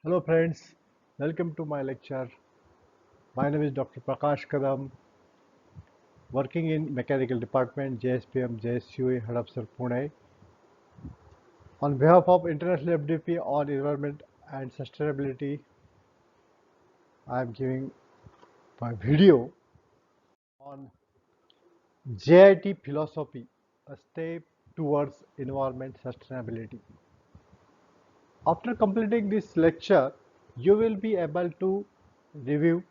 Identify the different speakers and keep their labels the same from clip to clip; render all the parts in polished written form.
Speaker 1: Hello friends, welcome to my lecture. My name is Dr. Prakash Kadam, working in Mechanical Department, JSPM, JSUA, Hadapsar, Pune. On behalf of International FDP on Environment and Sustainability, I am giving my video on JIT philosophy, a step towards environment sustainability. After completing this lecture, you will be able to review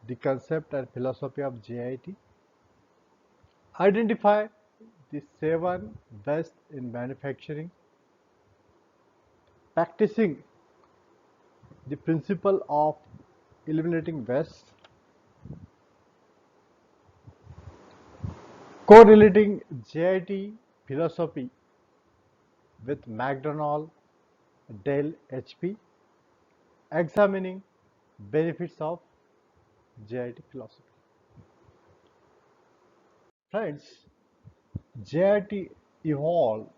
Speaker 1: the concept and philosophy of JIT. Identify the seven best in manufacturing, practicing the principle of eliminating waste, correlating JIT philosophy with McDonald, Dell, HP, examining benefits of JIT philosophy. Friends, JIT evolved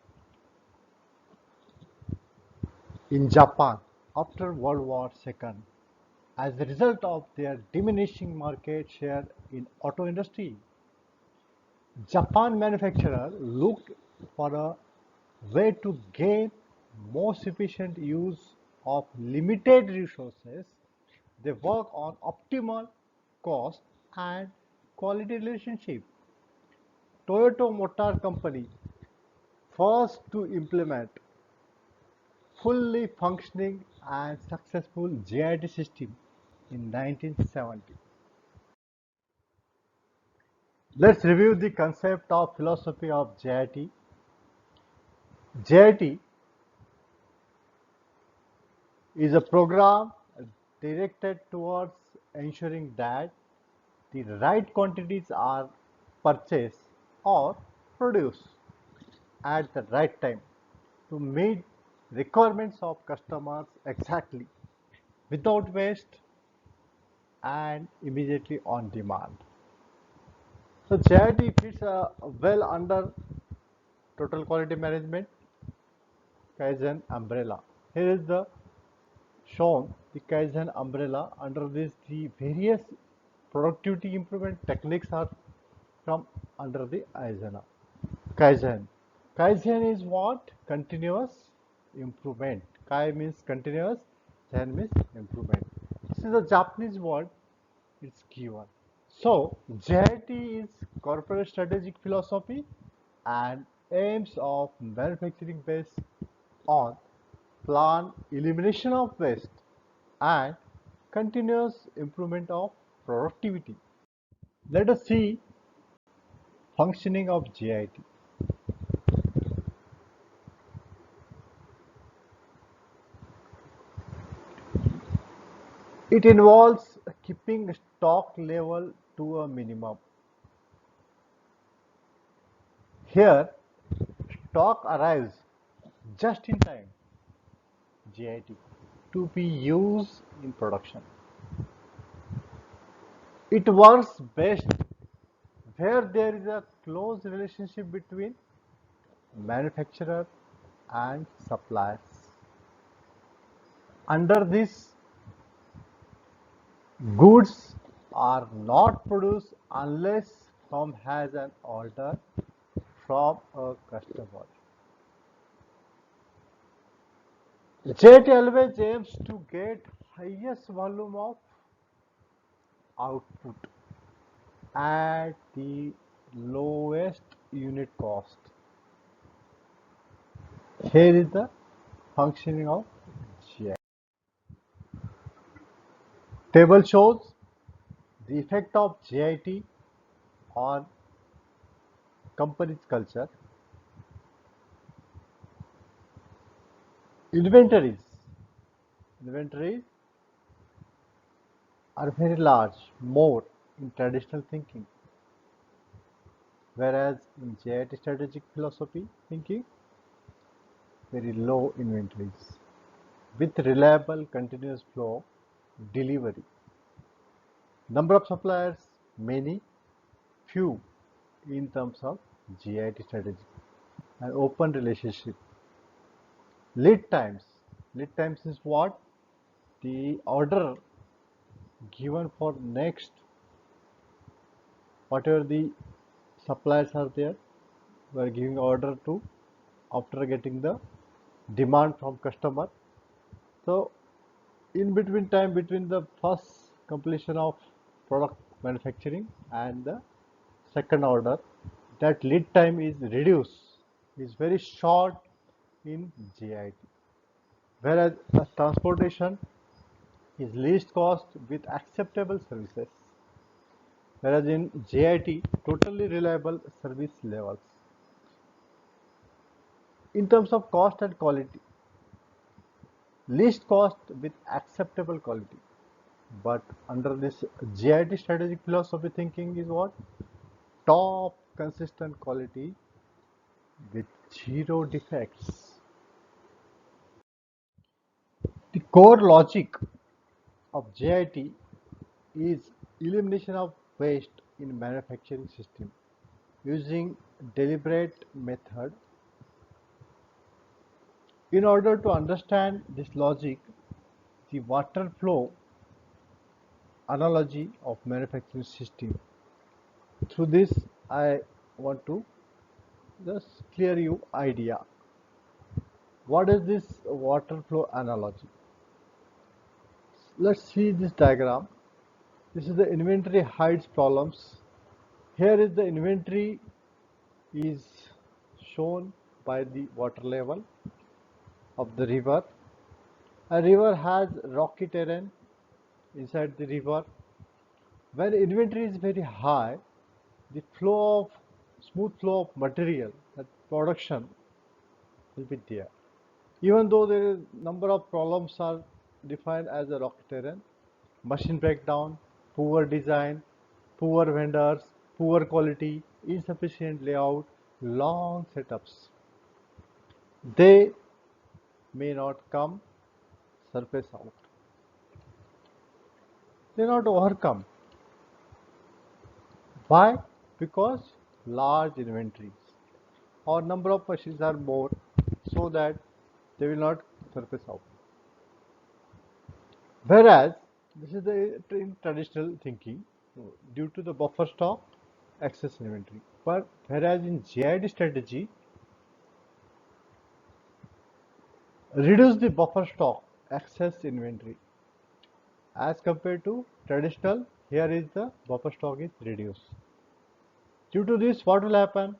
Speaker 1: in Japan after World War II as a result of their diminishing market share in auto industry. Japan manufacturers looked for a way to gain most efficient use of limited resources. They work on optimal cost and quality relationship. Toyota Motor Company first to implement fully functioning and successful JIT system in 1970. Let's review the concept of philosophy of JIT. JIT is a program directed towards ensuring that the right quantities are purchased or produced at the right time to meet requirements of customers exactly without waste and immediately on demand. So JIT fits well under total quality management Kaizen umbrella. Here is the shown the Kaizen umbrella. Under this, the various productivity improvement techniques are come under the Aizana. Kaizen. Kaizen is what? Continuous improvement. Kai means continuous, Zen means improvement. This is a Japanese word, it's given. So, JIT is corporate strategic philosophy and aims of manufacturing based on plan elimination of waste and continuous improvement of productivity. Let us see functioning of JIT. It involves keeping stock level to a minimum. Here, stock arrives just in time, JIT, to be used in production. It works best where there is a close relationship between manufacturer and suppliers. Under this, goods are not produced unless firm has an order from a customer. JIT always aims to get highest volume of output at the lowest unit cost. Here is the functioning of JIT. Table shows the effect of JIT on company's culture. Inventories. Inventories are very large, more in traditional thinking, whereas in JIT strategic philosophy thinking, very low inventories with reliable continuous flow delivery. Number of suppliers, many, few in terms of JIT strategy. An open relationship. Lead times. Lead times is what? the order given for next, whatever the suppliers are there, we are giving order to after getting the demand from customer. So in between time between the first completion of product manufacturing and the second order, that lead time is reduced, is very short in JIT, whereas transportation is least cost with acceptable services, whereas in JIT totally reliable service levels. In terms of cost and quality, least cost with acceptable quality. But under this GIT strategic philosophy thinking is what? Top consistent quality with zero defects. The core logic of JIT is elimination of waste in manufacturing system using deliberate method. In order to understand this logic, the water flow analogy of manufacturing system. Through this, I want to just clear you idea. What is this water flow analogy? Let's see this diagram. This is the inventory hides problems. Here is the inventory is shown by the water level of the river. A river has rocky terrain inside the river. When inventory is very high, the flow of smooth flow of material, that production will be there. Even though there is number of problems are defined as a rocky terrain, machine breakdown, poor design, poor vendors, poor quality, insufficient layout, long setups, they may not come surface out. They not overcome. Why? Because large inventories or number of machines are more, so that they will not surface out. Whereas this is the in traditional thinking due to the buffer stock, excess inventory. But whereas in JID strategy, reduce the buffer stock, excess inventory. As compared to traditional, here is the buffer stock is reduced. Due to this, what will happen?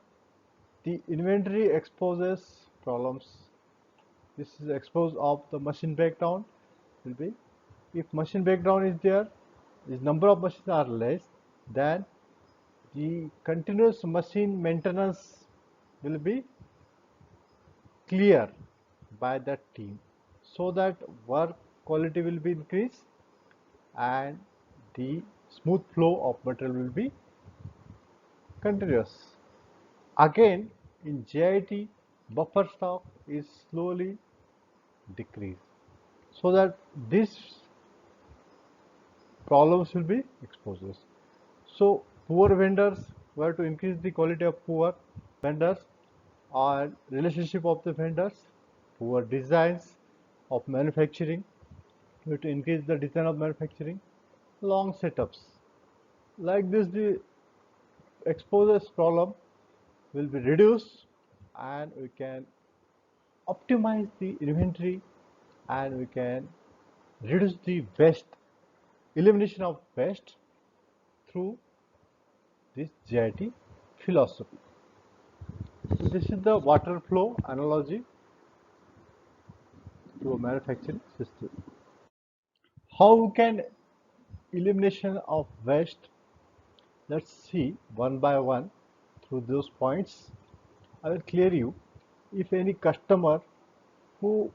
Speaker 1: The inventory exposes problems. This is exposed of the machine breakdown will be, if machine breakdown is there, the number of machines are less, then the continuous machine maintenance will be clear by that team, so that work quality will be increased and the smooth flow of material will be continuous. Again, in JIT, buffer stock is slowly decreased, so that these problems will be exposed. So poor vendors, we have to increase the quality of poor vendors or relationship of the vendors, poor designs of manufacturing, we have to increase the design of manufacturing, long setups. Like this, the exposures problem will be reduced and we can optimize the inventory and we can reduce the waste, elimination of waste through this JIT philosophy. So this is the water flow analogy to a manufacturing system. How can elimination of waste? Let's see one by one through those points. I will clear you. If any customer who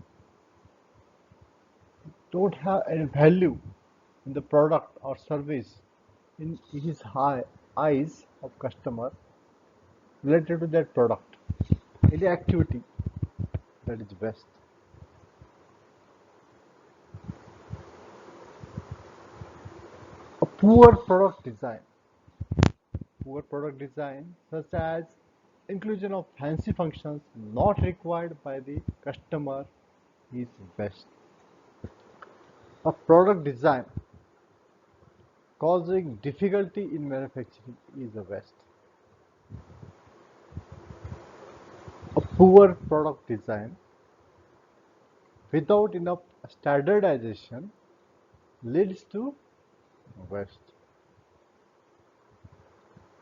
Speaker 1: don't have any value in the product or service in his eyes of customer related to that product, any activity, that is best. A poor product design such as inclusion of fancy functions not required by the customer is best. A product design causing difficulty in manufacturing is a waste. A poor product design without enough standardization leads to waste.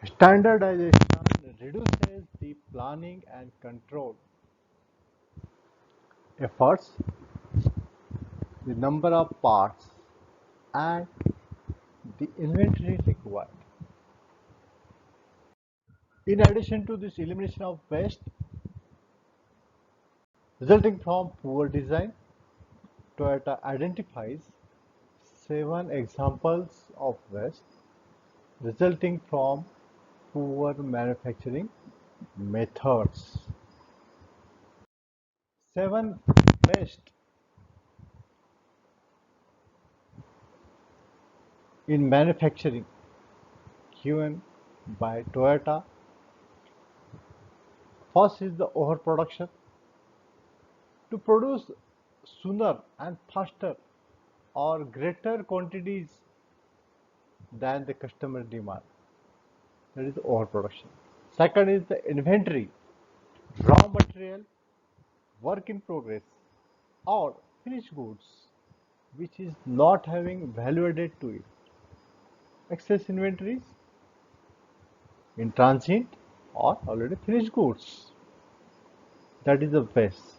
Speaker 1: Standardization reduces the planning and control efforts, the number of parts, and the inventory required. In addition to this elimination of waste resulting from poor design, Toyota identifies 7 examples of waste resulting from poor manufacturing methods. 7 waste in manufacturing given by Toyota. First is the overproduction. To produce sooner and faster or greater quantities than the customer demand. That is overproduction. Second is the inventory, raw material, work in progress, or finished goods which is not having value added to it. Excess inventories in transit or already finished goods. That is the waste.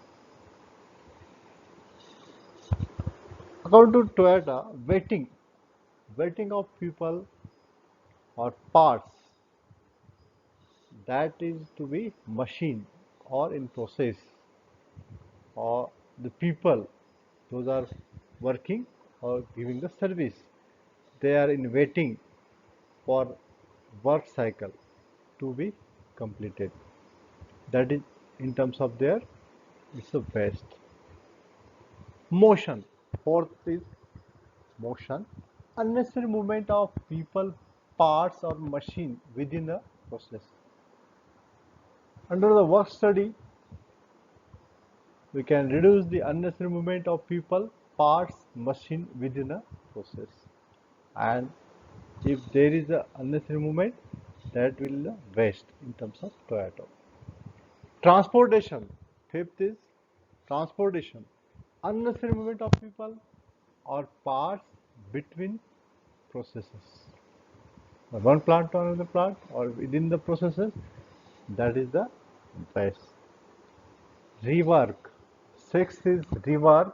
Speaker 1: According to Toyota, waiting of people or parts that is to be machined or in process, or the people those are working or giving the service, they are in waiting for work cycle to be completed. That is in terms of their, it's the waste. Motion. Fourth is motion. Unnecessary movement of people, parts or machine within the process. Under the work study, we can reduce the unnecessary movement of people, parts, machine within a process. And if there is a unnecessary movement, that will waste in terms of Toyota. Transportation. Fifth is transportation. Unnecessary movement of people or parts between processes. One plant to another plant or within the processes, that is the waste. Rework. Sixth is rework,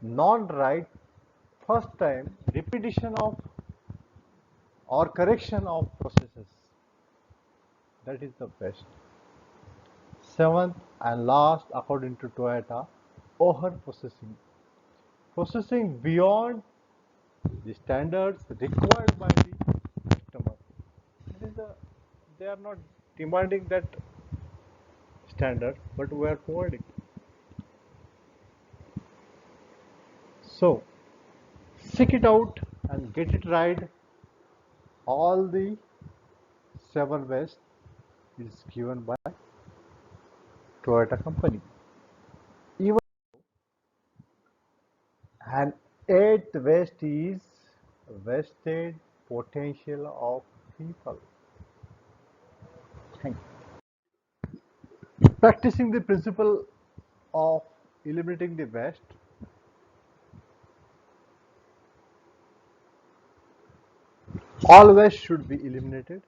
Speaker 1: non-right, first time, repetition of or correction of processes. That is the best. Seventh and last, according to Toyota, over processing. Processing beyond the standards required by the customer. That is they are not demanding that standard, but we are providing. So, seek it out and get it right. All the 7 waste is given by Toyota company. Even an 8th waste is wasted potential of people. Thank you. Practicing the principle of eliminating the waste. All waste should be eliminated.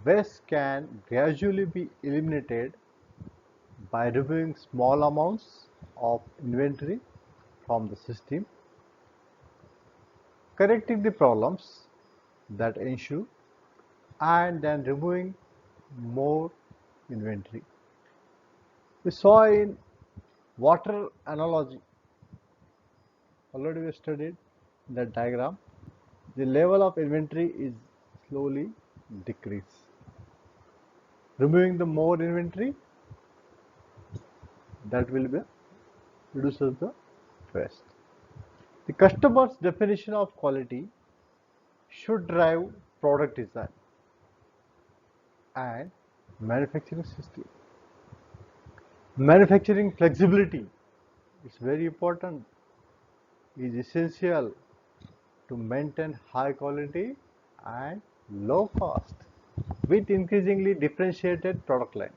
Speaker 1: Waste can gradually be eliminated by removing small amounts of inventory from the system, correcting the problems that ensue, and then removing more inventory. We saw in water analogy, already we studied that diagram, the level of inventory is slowly decrease. Removing the more inventory, that will be reduces the waste. The customer's definition of quality should drive product design and manufacturing system. Manufacturing flexibility is very important. is essential to maintain high quality and low cost with increasingly differentiated product line.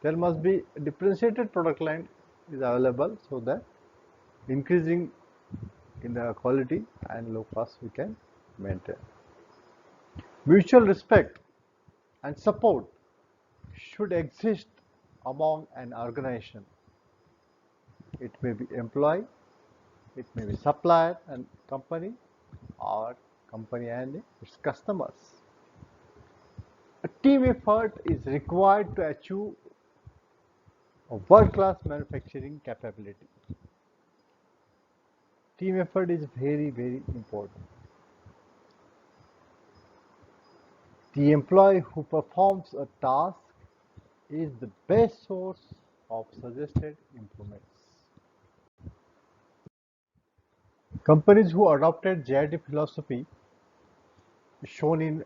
Speaker 1: There must be a differentiated product line is available so that increasing in the quality and low cost we can maintain. Mutual respect and support should exist among an organization. It may be employee, it may be supplier and company, or company and its customers. A team effort is required to achieve a world-class manufacturing capability. Team effort is very, very important. The employee who performs a task is the best source of suggested improvements. Companies who adopted JIT philosophy shown in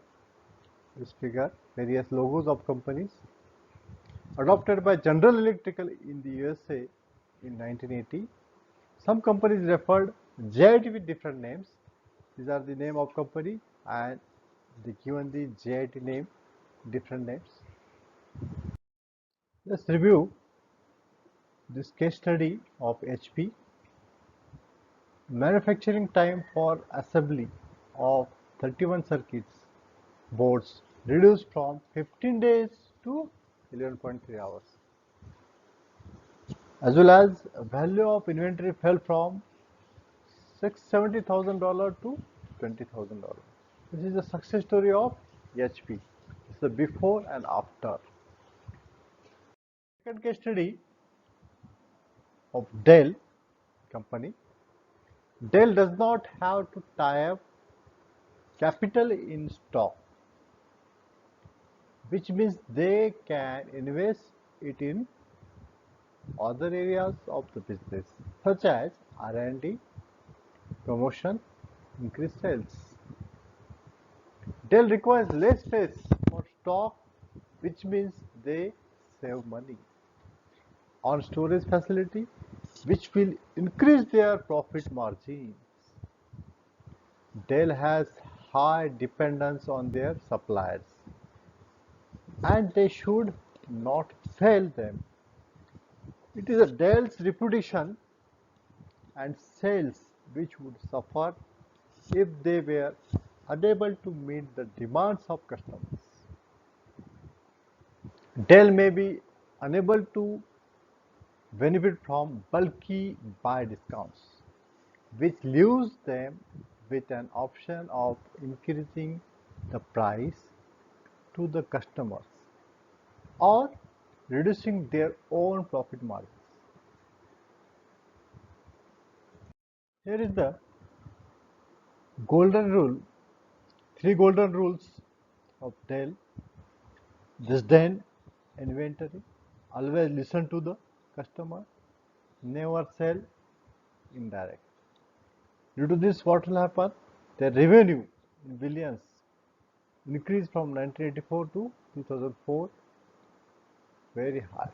Speaker 1: this figure, various logos of companies adopted by General Electrical in the USA in 1980. Some companies referred JIT with different names. These are the name of company and they given the JIT name, different names. Let's review this case study of HP. Manufacturing time for assembly of 31 circuits boards reduced from 15 days to 11.3 hours. As well as value of inventory fell from $670,000 to $20,000. This is the success story of HP. It's the before and after. Second case study of Dell company. Dell does not have to tie up capital in stock, which means they can invest it in other areas of the business such as R&D, promotion, increased sales. Dell requires less space for stock, which means they save money on storage facility, which will increase their profit margins. Dell has high dependence on their suppliers and they should not fail them. It is a Dell's reputation and sales which would suffer if they were unable to meet the demands of customers. Dell may be unable to benefit from bulky buy discounts, which leaves them with an option of increasing the price to the customers or reducing their own profit margins. Here is the golden rule, three golden rules of Dell. Disdain inventory, always listen to the customer, never sell indirect. Due to this, what will happen? Their revenue in billions increased from 1984 to 2004, very high.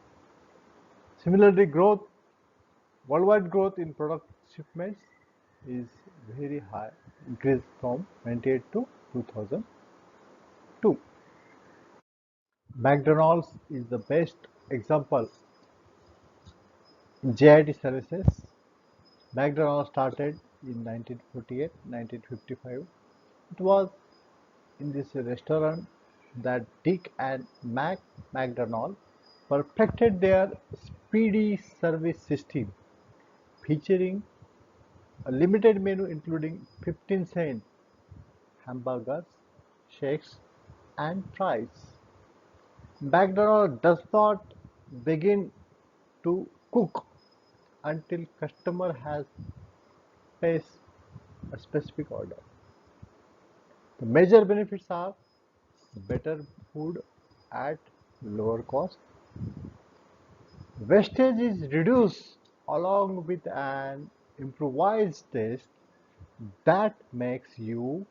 Speaker 1: Similarly, worldwide growth in product shipments is very high, increased from 98 to 2002. McDonald's is the best example in JIT services. McDonald's started in 1948, 1955. It was in this restaurant that Dick and McDonald perfected their speedy service system, featuring a limited menu including 15-cent hamburgers, shakes, and fries. McDonald does not begin to cook until customer has placed a specific order. The major benefits are better food at lower cost. Wastage is reduced along with an improvised taste that makes you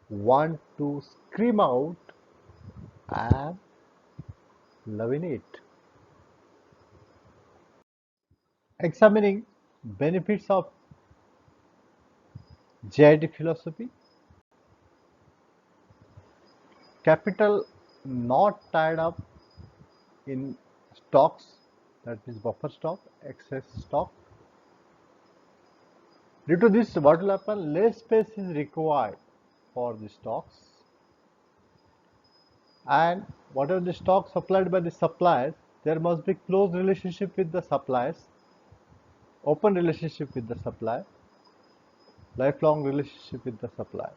Speaker 1: want to scream out, "I'm loving it." Examining benefits of JIT philosophy, capital not tied up in stocks, that is buffer stock, excess stock. Due to this, what will happen? Less space is required for the stocks, and whatever the stock supplied by the suppliers, there must be close relationship with the suppliers, open relationship with the supplier, lifelong relationship with the supplier.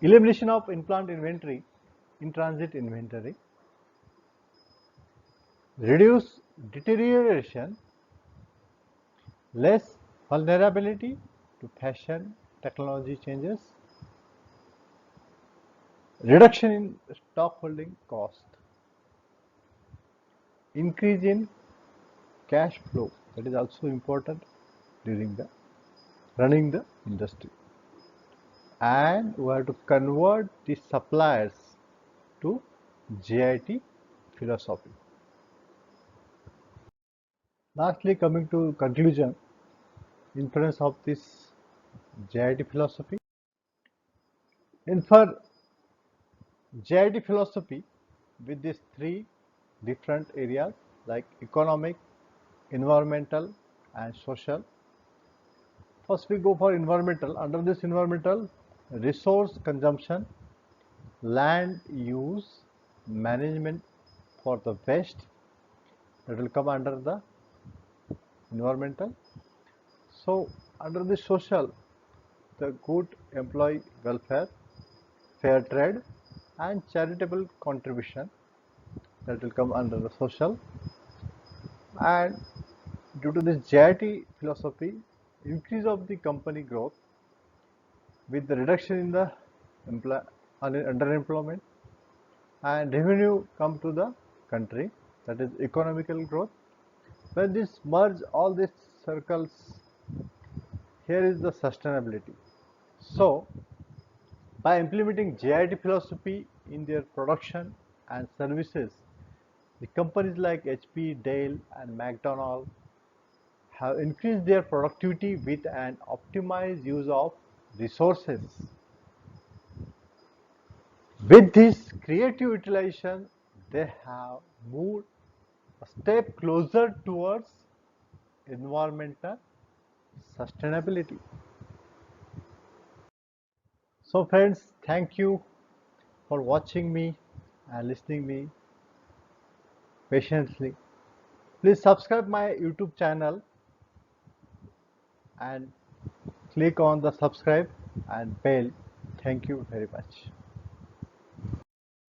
Speaker 1: Elimination of in-plant inventory, in-transit inventory, reduce deterioration, less vulnerability to fashion technology changes, reduction in stock holding cost, increase in cash flow, that is also important during the running the industry, and we have to convert the suppliers to JIT philosophy. Lastly, coming to conclusion, influence of this JIT philosophy. In for JIT philosophy, with these three different areas like economic, environmental, and social. First, we go for environmental. Under this environmental, resource consumption, land use, management for the waste, that will come under the environmental. So, under the social, the good employee welfare, fair trade, and charitable contribution, that will come under the social. And due to this JIT philosophy, increase of the company growth with the reduction in the underemployment, and revenue come to the country, that is economical growth. When this merge all these circles, here is the sustainability. So by implementing JIT philosophy in their production and services, the companies like HP, Dell, and McDonald have increased their productivity with an optimized use of resources. With this creative utilization, they have moved a step closer towards environmental sustainability. So friends, thank you for watching me and listening me patiently. Please subscribe my YouTube channel and click on the subscribe and bell. Thank you very much.